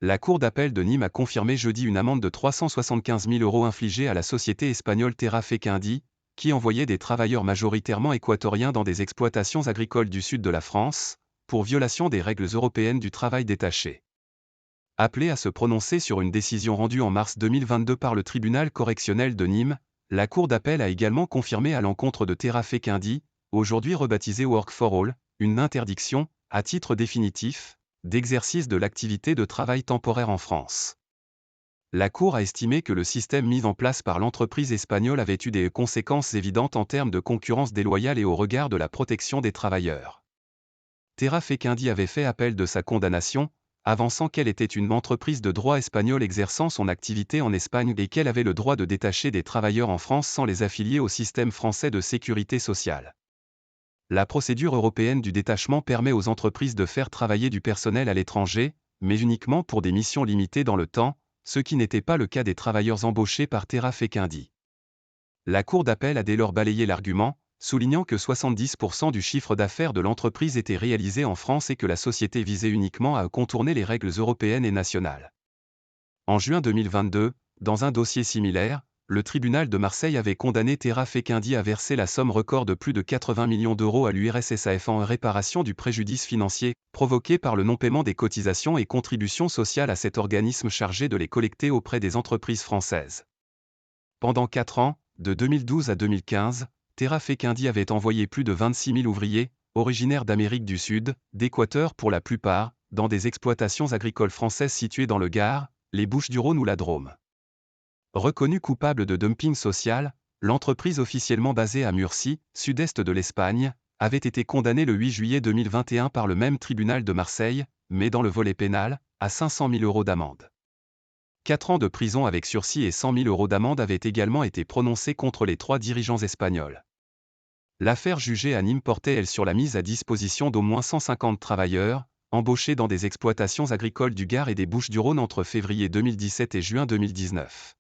La Cour d'appel de Nîmes a confirmé jeudi une amende de 375 000 € infligée à la société espagnole Terra Fequindi, qui envoyait des travailleurs majoritairement équatoriens dans des exploitations agricoles du sud de la France, pour violation des règles européennes du travail détaché. Appelée à se prononcer sur une décision rendue en mars 2022 par le tribunal correctionnel de Nîmes, la Cour d'appel a également confirmé à l'encontre de Terra Fequindi, aujourd'hui rebaptisée Work for All, une interdiction, à titre définitif, d'exercice de l'activité de travail temporaire en France. La Cour a estimé que le système mis en place par l'entreprise espagnole avait eu des conséquences évidentes en termes de concurrence déloyale et au regard de la protection des travailleurs. Terra Fequindi avait fait appel de sa condamnation, avançant qu'elle était une entreprise de droit espagnol exerçant son activité en Espagne et qu'elle avait le droit de détacher des travailleurs en France sans les affilier au système français de sécurité sociale. La procédure européenne du détachement permet aux entreprises de faire travailler du personnel à l'étranger, mais uniquement pour des missions limitées dans le temps, ce qui n'était pas le cas des travailleurs embauchés par Terra Fequindi. La Cour d'appel a dès lors balayé l'argument, soulignant que 70% du chiffre d'affaires de l'entreprise était réalisé en France et que la société visait uniquement à contourner les règles européennes et nationales. En juin 2022, dans un dossier similaire, le tribunal de Marseille avait condamné Terra Fequindi à verser la somme record de plus de 80 millions d'euros à l'URSSAF en réparation du préjudice financier provoqué par le non-paiement des cotisations et contributions sociales à cet organisme chargé de les collecter auprès des entreprises françaises. Pendant 4 ans, de 2012 à 2015, Terra Fequindi avait envoyé plus de 26 000 ouvriers, originaires d'Amérique du Sud, d'Équateur pour la plupart, dans des exploitations agricoles françaises situées dans le Gard, les Bouches-du-Rhône ou la Drôme. Reconnue coupable de dumping social, l'entreprise officiellement basée à Murcie, sud-est de l'Espagne, avait été condamnée le 8 juillet 2021 par le même tribunal de Marseille, mais dans le volet pénal, à 500 000 € d'amende. 4 ans de prison avec sursis et 100 000 € d'amende avaient également été prononcés contre les 3 dirigeants espagnols. L'affaire jugée à Nîmes portait elle sur la mise à disposition d'au moins 150 travailleurs, embauchés dans des exploitations agricoles du Gard et des Bouches-du-Rhône entre février 2017 et juin 2019.